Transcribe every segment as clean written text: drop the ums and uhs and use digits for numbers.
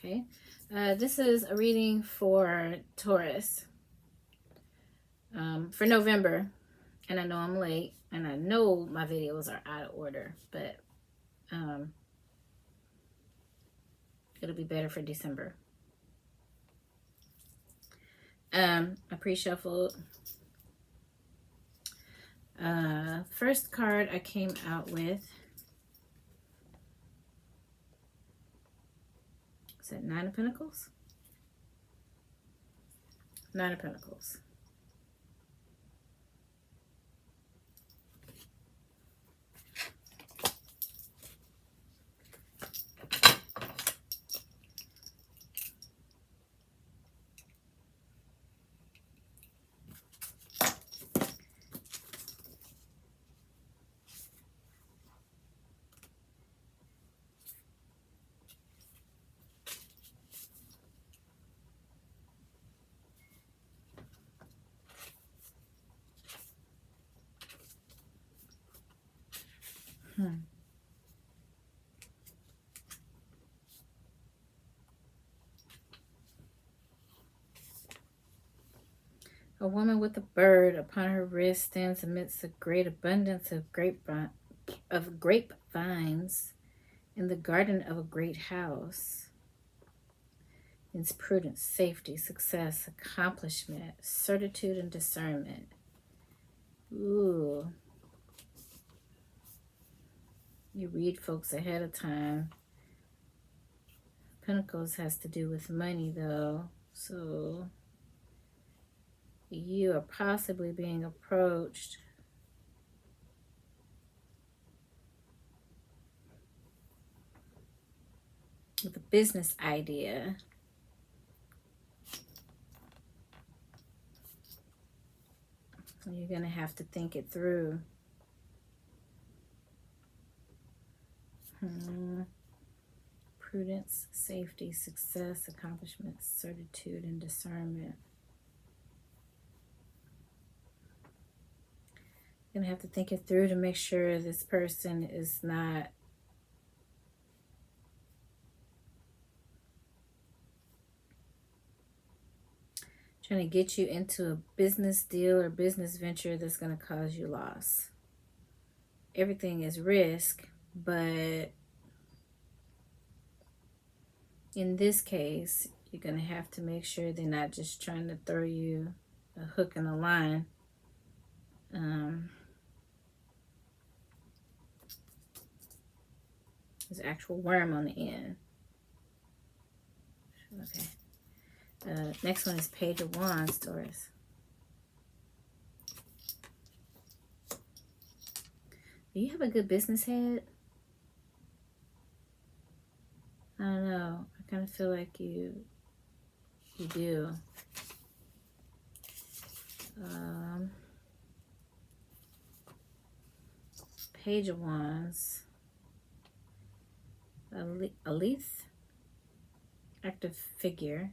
Okay. This is a reading for Taurus for November. And I know I'm late, and I know my videos are out of order, but it'll be better for December. I pre-shuffled. First card I came out with, is that Nine of Pentacles? Nine of Pentacles. A woman with a bird upon her wrist stands amidst a great abundance of grapevines in the garden of a great house. It's prudence, safety, success, accomplishment, certitude, and discernment. Ooh. You read folks ahead of time. Pentacles has to do with money, though. So you are possibly being approached with a business idea. You're going to have to think it through. Prudence, safety, success, accomplishment, certitude, and discernment. You're going to have to think it through to make sure this person is not trying to get you into a business deal or business venture that's going to cause you loss. Everything is risk, but in this case, you're going to have to make sure they're not just trying to throw you a hook and a line. There's an actual worm on the end. Okay. Next one is Page of Wands, Taurus. Do you have a good business head? I don't know. I kind of feel like you do. Page of Wands. A lithe, active figure.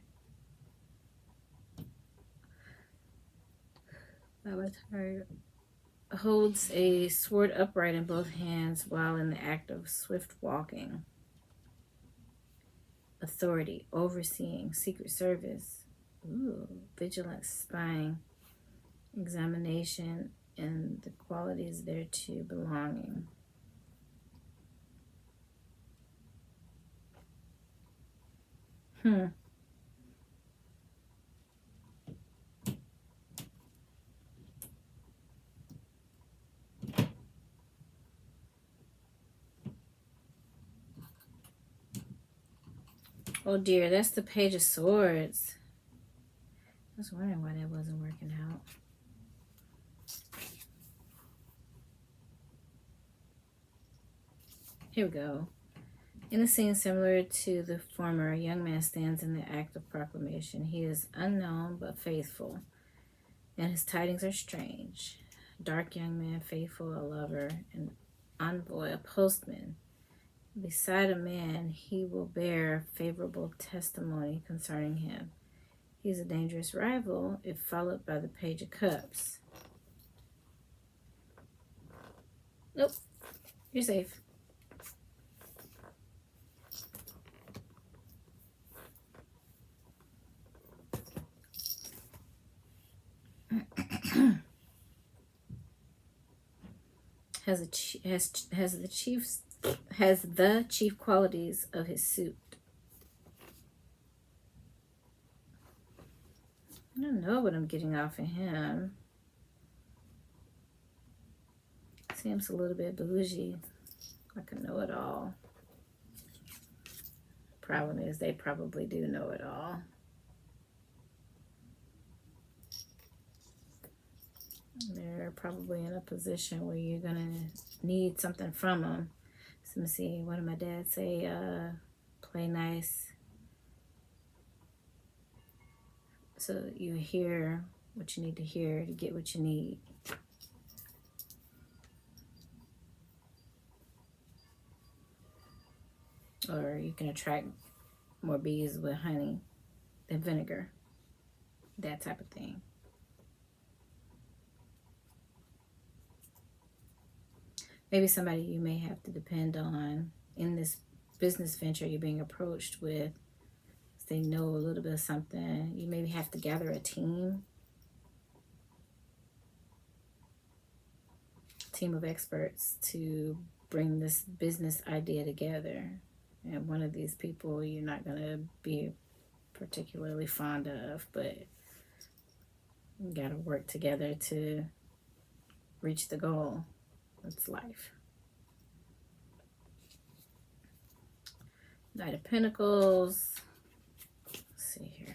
Avatar holds a sword upright in both hands while in the act of swift walking. Authority, overseeing, secret service, vigilance, spying, examination, and the qualities thereto belonging. Oh dear, that's the Page of Swords. I was wondering why that wasn't working out. Here we go. In a scene similar to the former, a young man stands in the act of proclamation. He is unknown but faithful, and his tidings are strange. Dark young man, faithful, a lover, an envoy, a postman. Beside a man, he will bear favorable testimony concerning him. He's a dangerous rival if followed by the Page of Cups. Nope, you're safe. has the chief qualities of his suit. I don't know what I'm getting off of him. Seems a little bit bougie, like a know-it-all. Problem is, they probably do know it all. They're probably in a position where you're gonna need something from them. So let me see, what did my dad say? Play nice. So you hear what you need to hear to get what you need. Or you can attract more bees with honey than vinegar. That type of thing. Maybe somebody you may have to depend on in this business venture you're being approached with. They know a little bit of something. You maybe have to gather a team of experts to bring this business idea together. And one of these people you're not going to be particularly fond of, but you got to work together to reach the goal. That's life. Knight of Pentacles. Let's see here.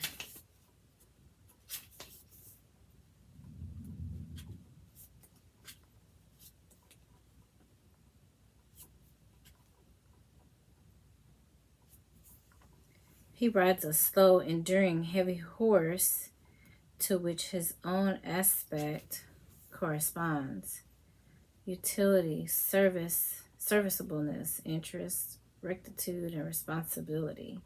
He rides a slow, enduring, heavy horse to which his own aspect corresponds. Utility, service, serviceableness, interest, rectitude, and responsibility.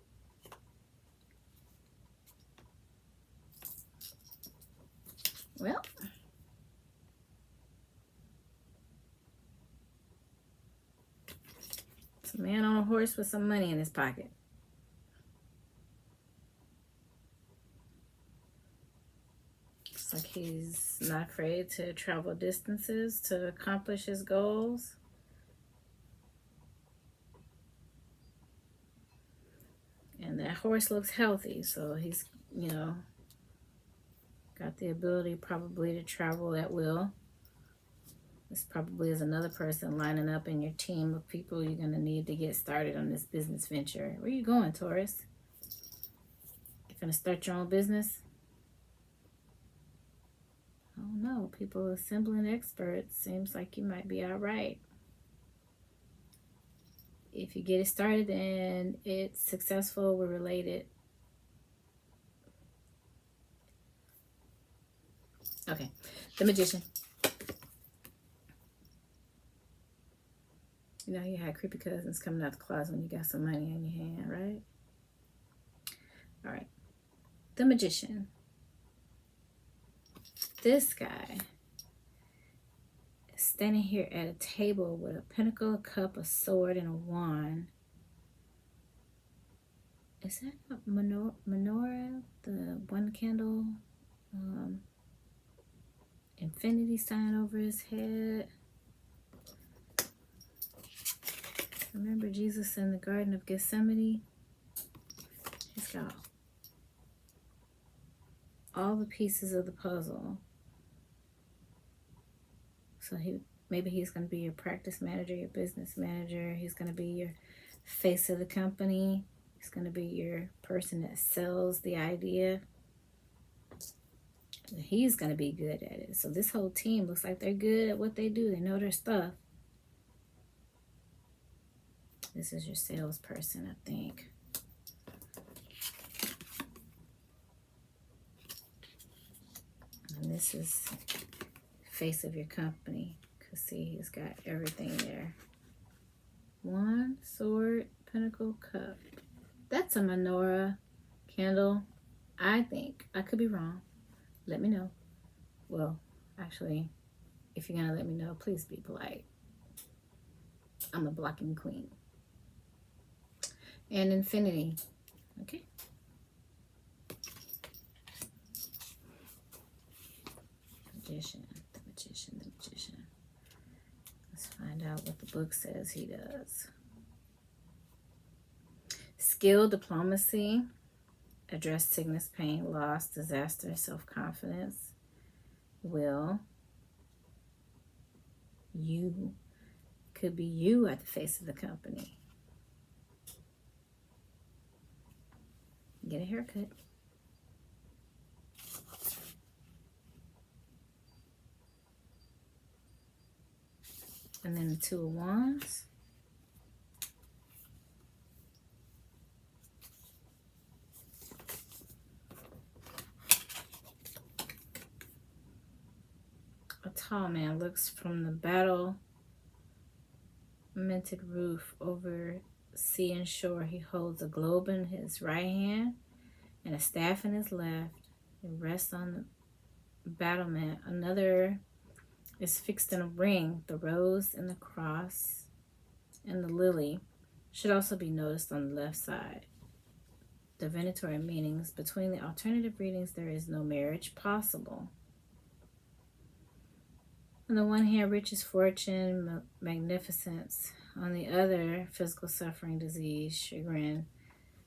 Well, it's a man on a horse with some money in his pocket. It's like he's not afraid to travel distances to accomplish his goals. And that horse looks healthy, so he's, you know, got the ability probably to travel at will. This probably is another person lining up in your team of people you're going to need to get started on this business venture. Where you going, Taurus? You going to start your own business? I don't know. People assembling experts. Seems like you might be all right. If you get it started and it's successful, we're related. Okay. The Magician. You know, you had creepy cousins coming out the closet when you got some money in your hand, right? All right. The Magician. This guy is standing here at a table with a pentacle, a cup, a sword, and a wand. Is that a menorah? The one candle? Infinity sign over his head. Remember Jesus in the Garden of Gethsemane? He's got all the pieces of the puzzle. So maybe he's going to be your practice manager, your business manager. He's going to be your face of the company. He's going to be your person that sells the idea. He's going to be good at it. So this whole team looks like they're good at what they do. They know their stuff. This is your salesperson, I think. And this is face of your company. Because see, he's got everything there. Wand, sword, pentacle, cup. That's a menorah candle, I think. I could be wrong. Let me know. Well, actually, if you're going to let me know, please be polite. I'm a blocking queen. And infinity. Okay. Magician, the magician, the magician. Let's Find out what the book says he does. Skill, diplomacy, address sickness, pain, loss, disaster, self-confidence. Will, you, could be you at the face of the company. Get a haircut. And then the Two of Wands. A tall man looks from the battlemented roof over sea and shore. He holds a globe in his right hand and a staff in his left. He rests on the battlement. Another is fixed in a ring. The rose and the cross and the lily should also be noticed on the left side. Divinatory meanings. Between the alternative readings, there is no marriage possible. On the one hand, riches, fortune, magnificence. On the other, physical suffering, disease, chagrin,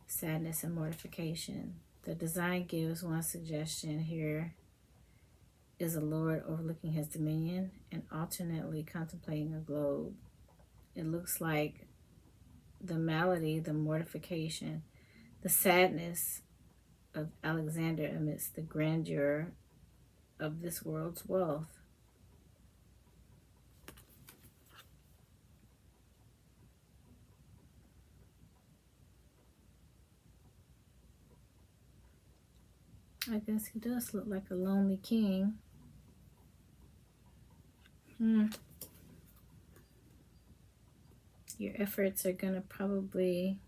sadness, and mortification. The design gives one suggestion here is a lord overlooking his dominion and alternately contemplating a globe. It looks like the malady, the mortification, the sadness of Alexander amidst the grandeur of this world's wealth. I guess he does look like a lonely king. Your efforts are going to probably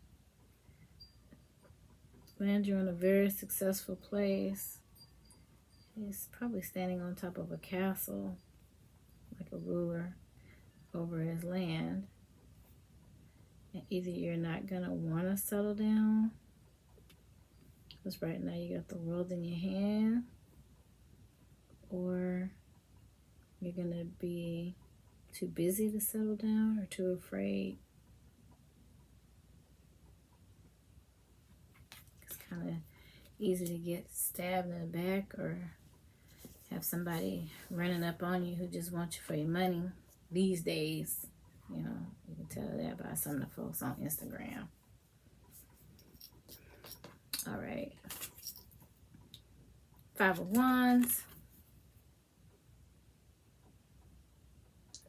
land you in a very successful place. He's probably standing on top of a castle, like a ruler over his land. And either you're not going to want to settle down, because right now you got the world in your hand, or you're going to be too busy to settle down or too afraid. It's kind of easy to get stabbed in the back or have somebody running up on you who just wants you for your money these days. You know, you can tell that by some of the folks on Instagram. All right. Five of Wands.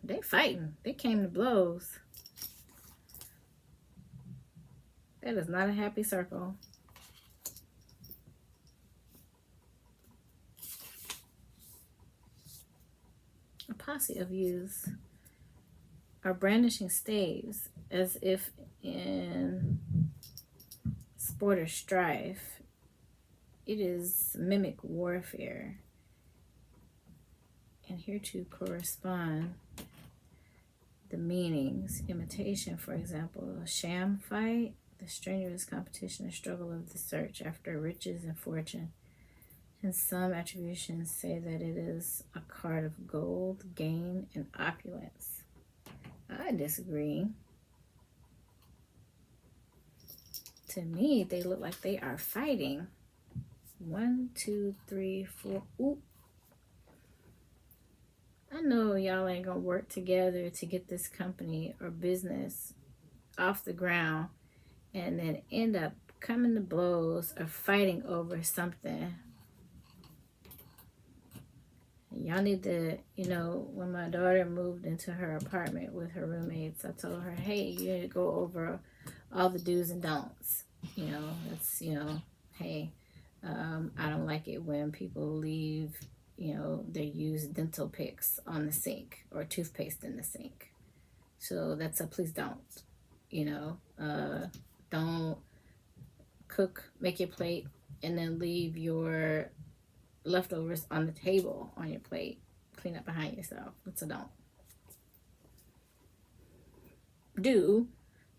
They fighting. They came to blows. That is not a happy circle. A posse of youths are brandishing staves as if in sport or strife. It is mimic warfare. And here to correspond the meanings. Imitation, for example, a sham fight, the strenuous competition or struggle of the search after riches and fortune. And some attributions say that it is a card of gold, gain, and opulence. I disagree. To me, they look like they are fighting. 1, 2, 3, 4. Ooh. I know y'all ain't gonna work together to get this company or business off the ground and then end up coming to blows or fighting over something. Y'all need to, when my daughter moved into her apartment with her roommates, I told her, hey, you need to go over all the do's and don'ts. That's, hey, I don't like it when people leave they use dental picks on the sink or toothpaste in the sink. So that's a please don't. Don't cook, make your plate, and then leave your leftovers on the table on your plate. Clean up behind yourself. That's a don't. Do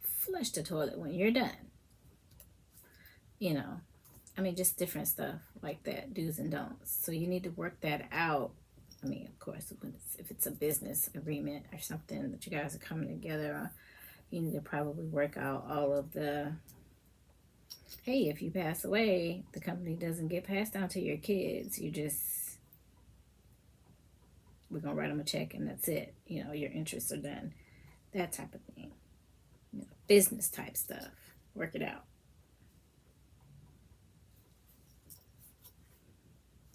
flush the toilet when you're done. Just different stuff like that, do's and don'ts. So you need to work that out I mean, of course, if it's a business agreement or something that you guys are coming together, you need to probably work out all of the, hey, if you pass away, the company doesn't get passed down to your kids. We're going to write them a check and that's it. You know, your interests are done. That type of thing. You know, business type stuff. Work it out.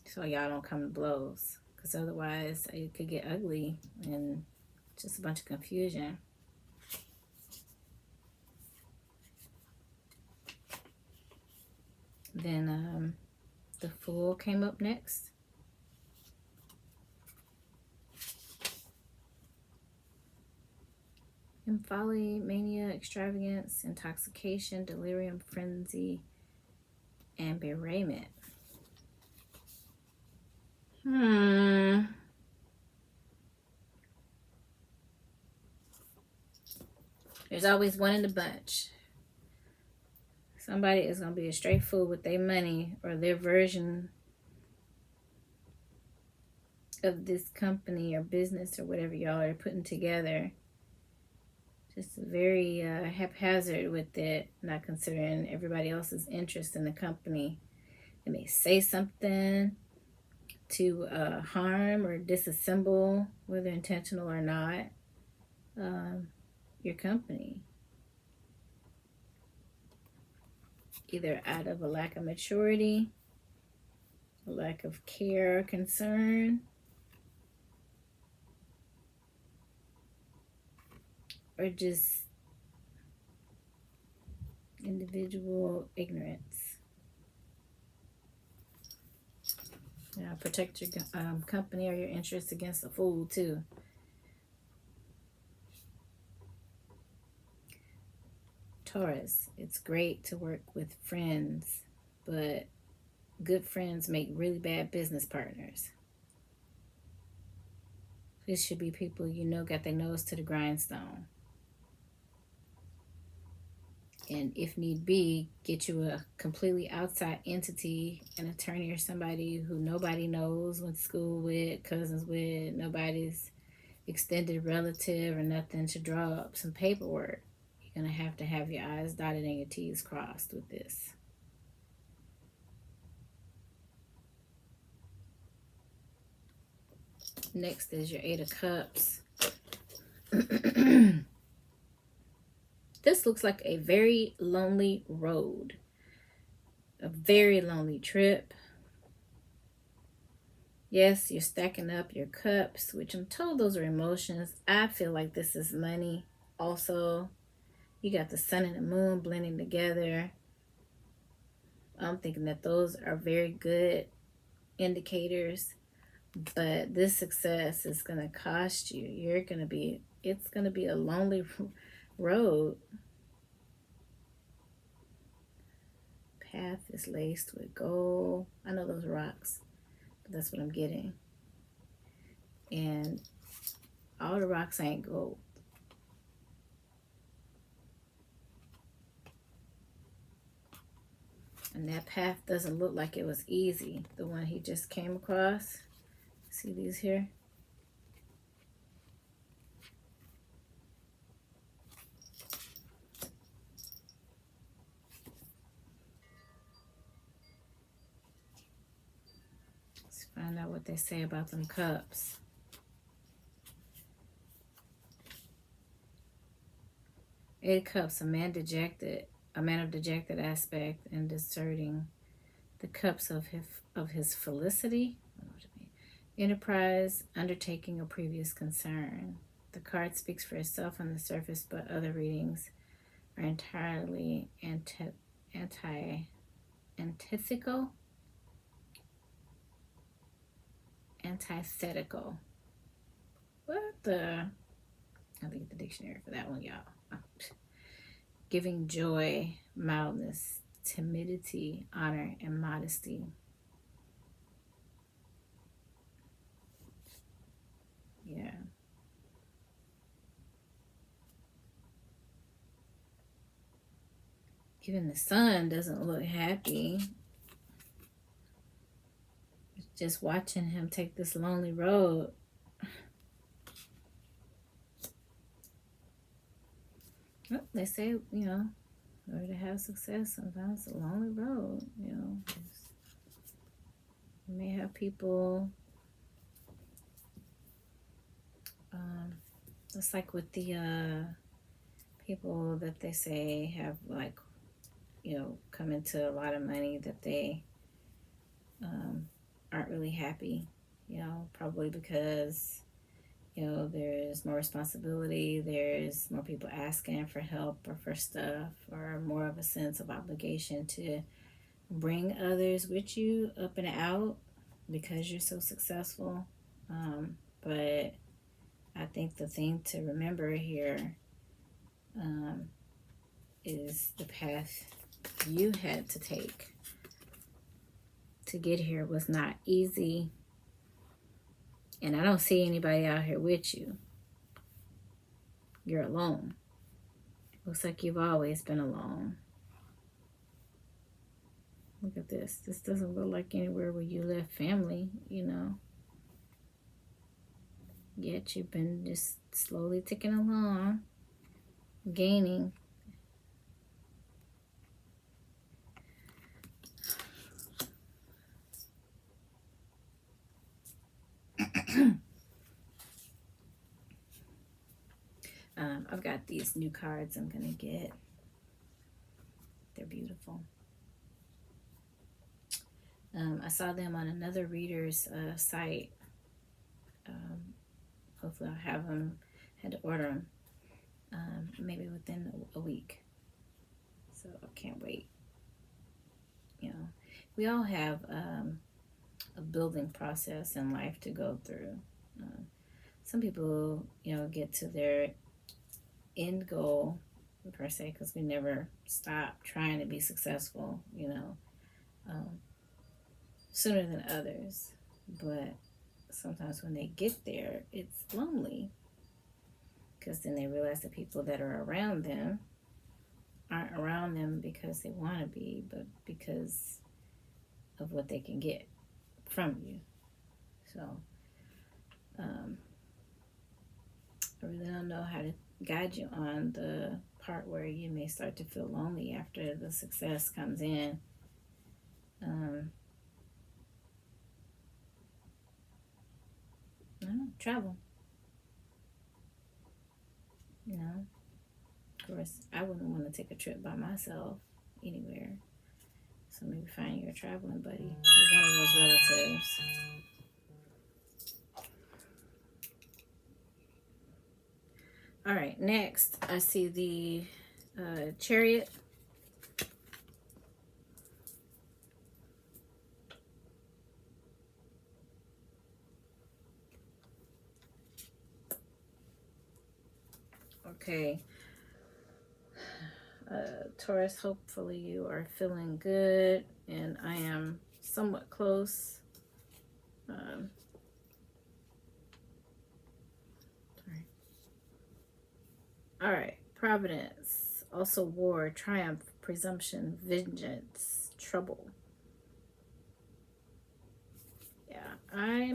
So y'all don't come to blows. Because otherwise it could get ugly and just a bunch of confusion. Then the Fool came up next. And folly, mania, extravagance, intoxication, delirium, frenzy, and bereavement. There's always one in the bunch. Somebody is going to be a straight fool with their money or their version of this company or business or whatever y'all are putting together. Just very haphazard with it, not considering everybody else's interest in the company. They may say something to harm or disassemble, whether intentional or not, your company. Either out of a lack of maturity, a lack of care or concern, or just individual ignorance. Protect your company or your interests against a fool too. Taurus, it's great to work with friends, but good friends make really bad business partners. These should be people you know got their nose to the grindstone. And if need be, get you a completely outside entity, an attorney or somebody who nobody knows, went to school with, cousins with, nobody's extended relative or nothing, to draw up some paperwork. You're going to have your I's dotted and your T's crossed with this. Next is your Eight of Cups. This looks like a very lonely road. A very lonely trip. Yes, you're stacking up your cups, which I'm told those are emotions. I feel like this is money also. You got the sun and the moon blending together. I'm thinking that those are very good indicators. But this success is going to cost you. It's going to be a lonely road. Path is laced with gold. I know those rocks, but that's what I'm getting. And all the rocks ain't gold. And that path doesn't look like it was easy. The one he just came across. See these here? Let's find out what they say about them cups. Eight of Cups, a man of dejected aspect and discerning. The cups of his felicity, enterprise, undertaking, or previous concern. The card speaks for itself on the surface, but other readings are entirely antithetical. What the? I'll get the dictionary for that one, y'all. Giving joy, mildness, timidity, honor, and modesty. Yeah. Even the sun doesn't look happy. It's just watching him take this lonely road. Well, they say, you know, in order to have success, sometimes it's a lonely road, you know. You may have people, it's like with the people that they say have, like, you know, come into a lot of money, that they aren't really happy, you know, probably because, you know, there's more responsibility, there's more people asking for help or for stuff, or more of a sense of obligation to bring others with you up and out because you're so successful. But I think the thing to remember here is the path you had to take to get here was not easy. And I don't see anybody out here with you. You're alone. Looks like you've always been alone. Look at this. This doesn't look like anywhere where you left family, you know. Yet you've been just slowly ticking along, gaining. I've got these new cards I'm going to get. They're beautiful. I saw them on another reader's site. Hopefully I'll have them, had to order them maybe within a week. So I can't wait. You know, we all have a building process in life to go through. Some people, you know, get to their end goal, per se, because we never stop trying to be successful, you know, sooner than others. But sometimes when they get there, it's lonely, because then they realize the people that are around them aren't around them because they want to be, but because of what they can get from you. So I really don't know how to guide you on the part where you may start to feel lonely after the success comes in. I don't know, travel. You know, of course, I wouldn't want to take a trip by myself anywhere. So maybe find you a traveling buddy with one of those relatives. All right, next I see the Chariot. Okay. Taurus, hopefully you are feeling good, and I am somewhat close. All right, Providence, also war, triumph, presumption, vengeance, trouble. Yeah, I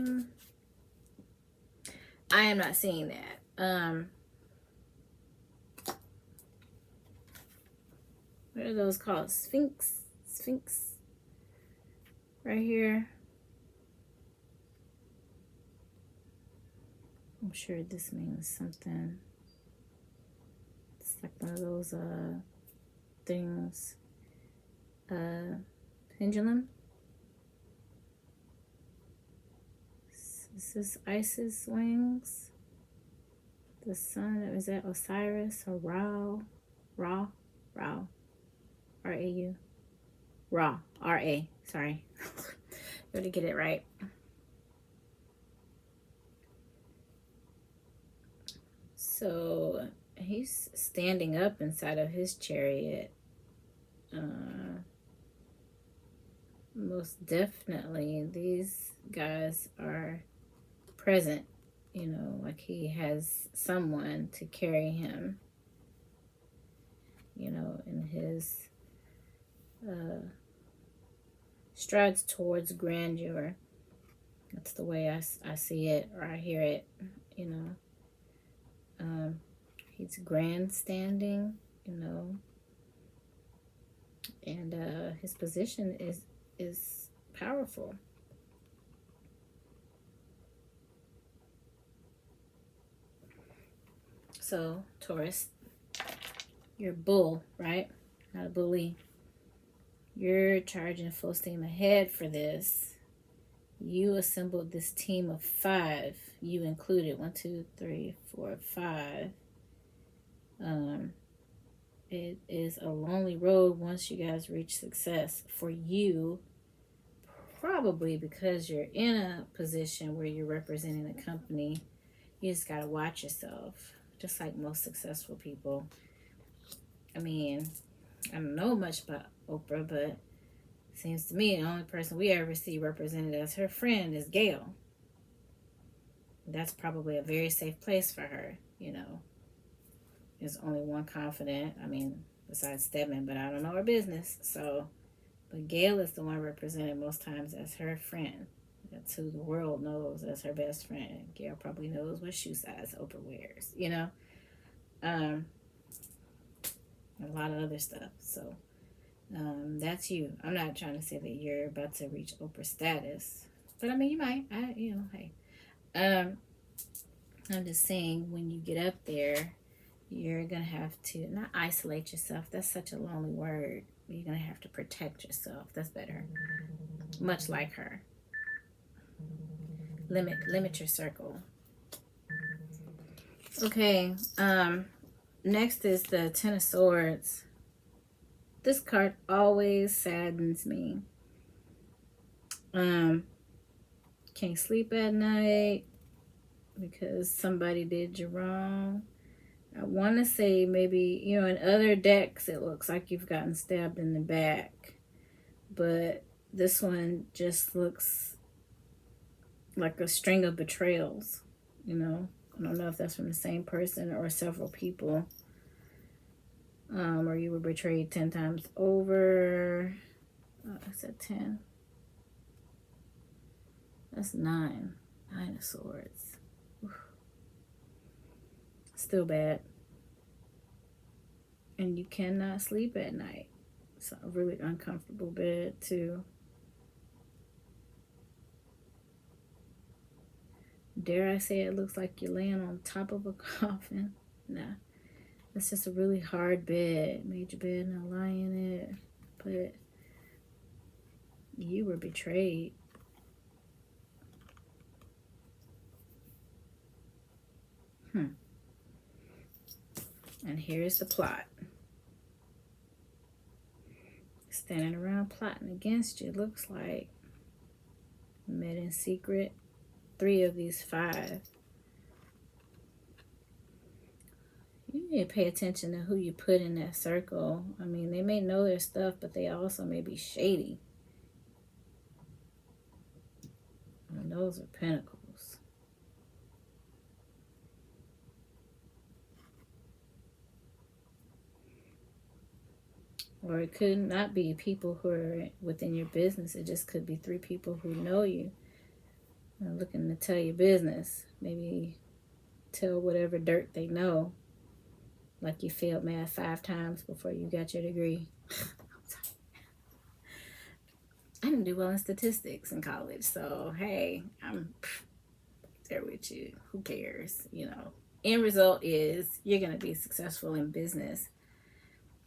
am not seeing that. What are those called? Sphinx right here. I'm sure this means something. It's like one of those things. Pendulum. This is Isis wings. The sun, is that Osiris or Ra? R-A-U. Ra. R-A. Sorry. Got to get it right. So he's standing up inside of his chariot. Most definitely these guys are present, you know, like he has someone to carry him, you know, in his strides towards grandeur. That's the way I see it, or I hear it, you know. He's grandstanding, you know, and his position is powerful. So, Taurus, you're a bull, right? Not a bully. You're charging full steam ahead for this. You assembled this team of 5. You included 1, 2, 3, 4, 5. It is a lonely road once you guys reach success for you, probably because you're in a position where you're representing a company. You just got to watch yourself, just like most successful people. I mean, I don't know much about Oprah, but it seems to me the only person we ever see represented as her friend is Gail. That's probably a very safe place for her, you know. There's only one confidant, I mean, besides Stedman, but I don't know her business. So, but Gail is the one represented most times as her friend. That's who the world knows as her best friend. Gail probably knows what shoe size Oprah wears, you know. A lot of other stuff. So, that's you. I'm not trying to say that you're about to reach Oprah status, but I mean, you might. Hey. I'm just saying, when you get up there, you're going to have to not isolate yourself. That's such a lonely word. You're going to have to protect yourself. That's better. Much like her. Limit your circle. Okay. Next is the Ten of Swords. This card always saddens me. Can't sleep at night because somebody did you wrong. I want to say maybe, you know, in other decks it looks like you've gotten stabbed in the back. But this one just looks like a string of betrayals, you know. I don't know if that's from the same person or several people. Or you were betrayed 10 times over. I said 10. That's 9. 9 of Swords. Oof. Still bad. And you cannot sleep at night. It's a really uncomfortable bed too. Dare I say it looks like you're laying on top of a coffin? Nah. It's just a really hard bed. Made your bed, now lie in it. But you were betrayed. And here's the plot. Standing around plotting against you, looks like. Met in secret. 3 of these 5. You need to pay attention to who you put in that circle. I mean, they may know their stuff, but they also may be shady. And those are pentacles. Or it could not be people who are within your business. It just could be 3 people who know you and looking to tell your business. Maybe tell whatever dirt they know. Like you failed math 5 times before you got your degree. I didn't do well in statistics in college. So, hey, I'm there with you. Who cares? You know, end result is you're going to be successful in business.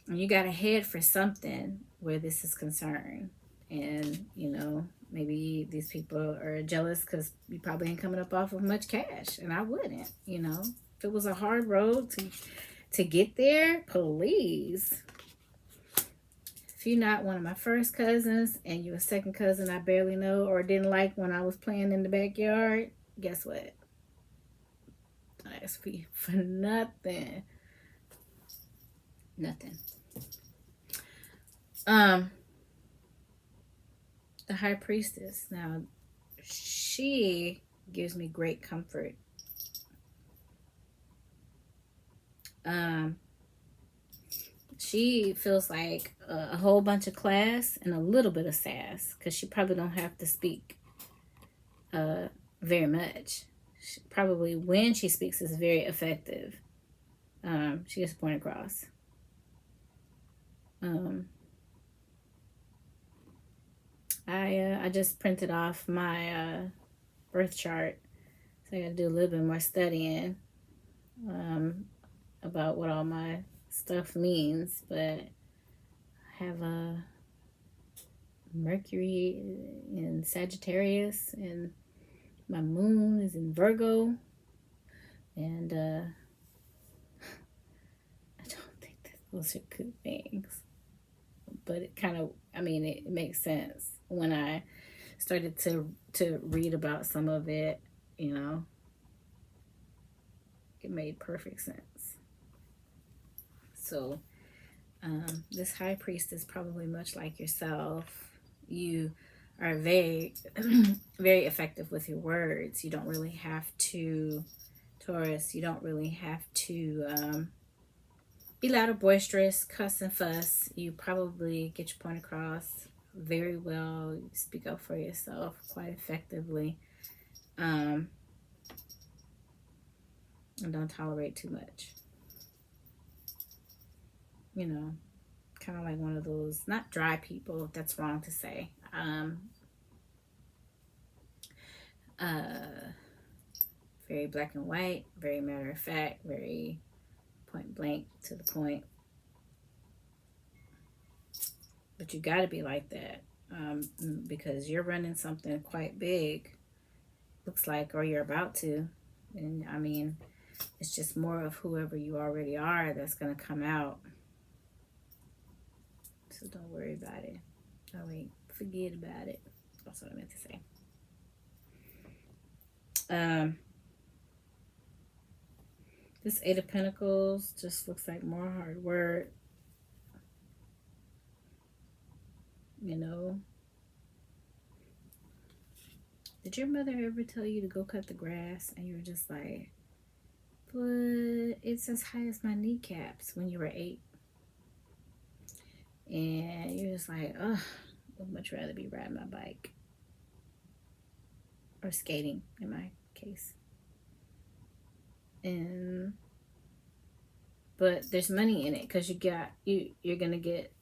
And you got to head for something where this is concerned. And, you know, maybe these people are jealous because you probably ain't coming up off of much cash. And I wouldn't, you know. If it was a hard road to get there, please. If you're not one of my first cousins and you're a second cousin I barely know or didn't like when I was playing in the backyard, guess what? Don't ask me for nothing. Nothing. The High Priestess. Now, she gives me great comfort. She feels like a whole bunch of class and a little bit of sass because she probably don't have to speak very much. Probably when she speaks is very effective. She gets the point across. I just printed off my birth chart, so I got to do a little bit more studying about what all my stuff means. But I have a Mercury in Sagittarius, and my moon is in Virgo, and I don't think that those are good things. But it kind of, I mean, it makes sense when I started to read about some of it, you know. It made perfect sense. So, this high priest is probably much like yourself. You are very, very effective with your words. You don't really have to, Taurus, you don't really have to be loud or boisterous, cuss and fuss. You probably get your point across very well. You speak up for yourself quite effectively. And don't tolerate too much. You know, kind of like one of those, not dry people, that's wrong to say. Very black and white, very matter of fact, very point blank to the point. But you got to be like that because you're running something quite big, looks like, or you're about to. And I mean, it's just more of whoever you already are that's going to come out. So don't worry about it. Oh wait, forget about it. That's what I meant to say. This Eight of Pentacles just looks like more hard work. You know. Did your mother ever tell you to go cut the grass and you were just like, but it's as high as my kneecaps when you were 8? And you're just like, oh, I'd much rather be riding my bike. Or skating, in my case. But there's money in it because you're gonna get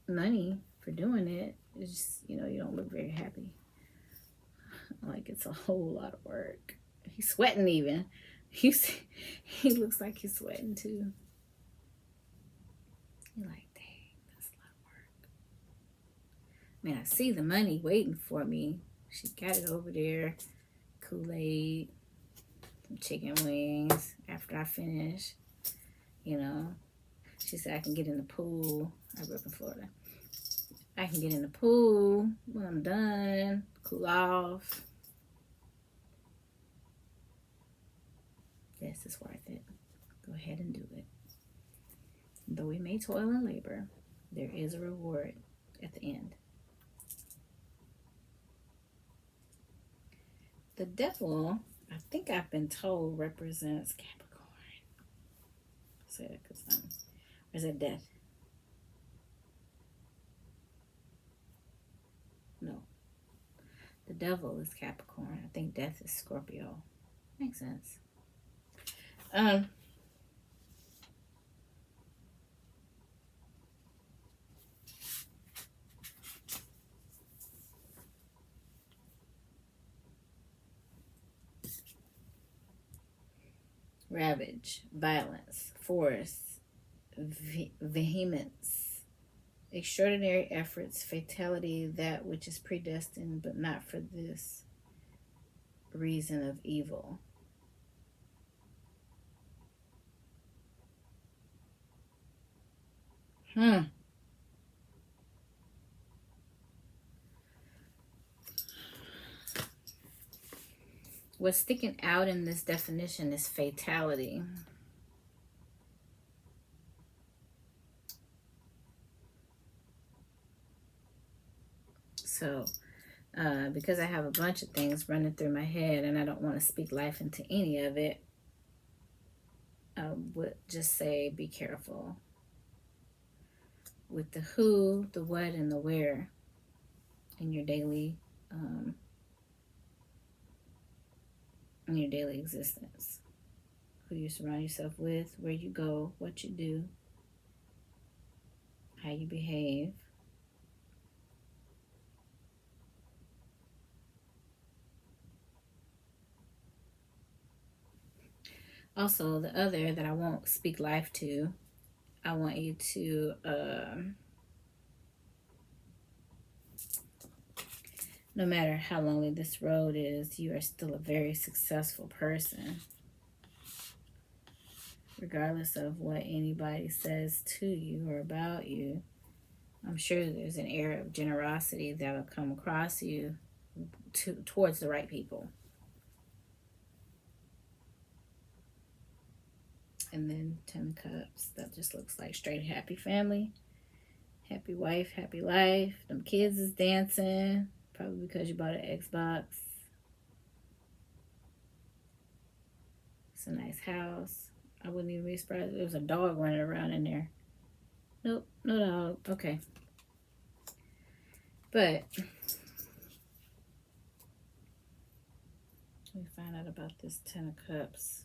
money for doing it. It's just, you know, you don't look very happy. Like it's a whole lot of work. He's sweating even. He looks like he's sweating too. You're like, dang, that's a lot of work. I mean, I see the money waiting for me. She got it over there. Kool-Aid, some chicken wings after I finish. You know, she said I can get in the pool. I grew up in Florida. I can get in the pool when I'm done, cool off. Yes, it's worth it. Go ahead and do it. Though we may toil and labor, there is a reward at the end. The devil, I think I've been told, represents Capricorn. Say that because or is it death? No. The devil is Capricorn. I think death is Scorpio. Makes sense. Ravage, violence, force, vehemence, extraordinary efforts, fatality, that which is predestined, but not for this reason of evil. What's sticking out in this definition is fatality. So, because I have a bunch of things running through my head and I don't want to speak life into any of it, I would just say be careful with the who, the what, and the where in your daily in your daily existence. Who you surround yourself with, where you go, what you do, how you behave. Also, the other that I won't speak life to, I want you to no matter how lonely this road is, you are still a very successful person. Regardless of what anybody says to you or about you, I'm sure there's an air of generosity that will come across you towards the right people. And then 10 cups, that just looks like straight happy family, happy wife, happy life. Them kids is dancing, probably because you bought an Xbox. It's a nice house. I wouldn't even be surprised if there was a dog running around in there. Nope, no dog. Okay. But let me find out about this 10 of Cups.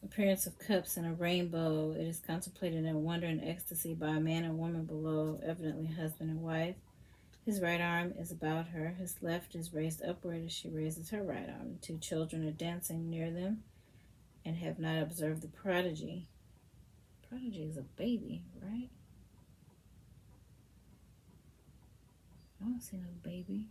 Appearance of cups in a rainbow. It is contemplated in wonder and ecstasy by a man and woman below, evidently husband and wife. His right arm is about her. His left is raised upward as she raises her right arm. The 2 children are dancing near them and have not observed the prodigy. Prodigy is a baby, right? I don't see no baby.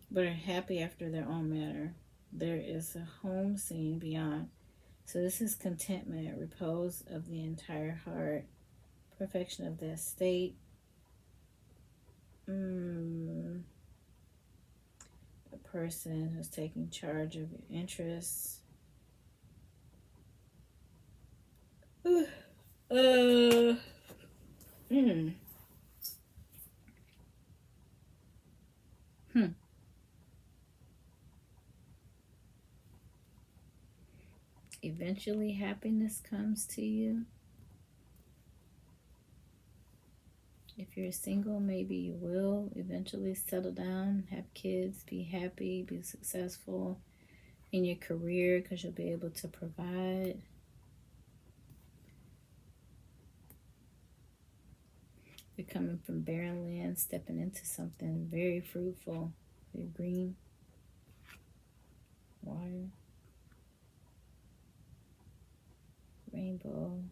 But are happy after their own manner. There is a home scene beyond. So this is contentment, repose of the entire heart, perfection of the estate. A person who's taking charge of your interests. Eventually happiness comes to you. If you're single, maybe you will eventually settle down, have kids, be happy, be successful in your career because you'll be able to provide. You're coming from barren land, stepping into something very fruitful. Very green, water, rainbow.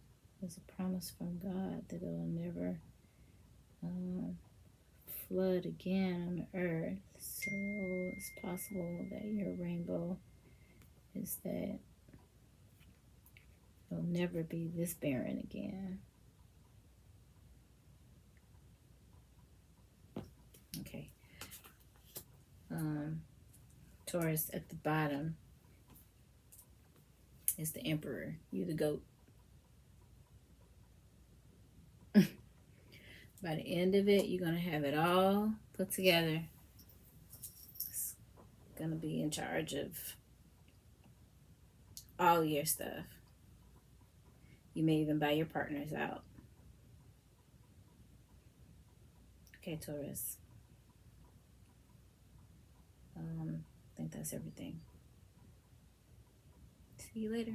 There's a promise from God that it'll never flood again on the earth. So it's possible that your rainbow is that it'll never be this barren again. Okay. Taurus, at the bottom is the Emperor. You the goat. By the end of it, you're going to have it all put together. It's going to be in charge of all your stuff. You may even buy your partners out. Okay, Taurus. I think that's everything. See you later.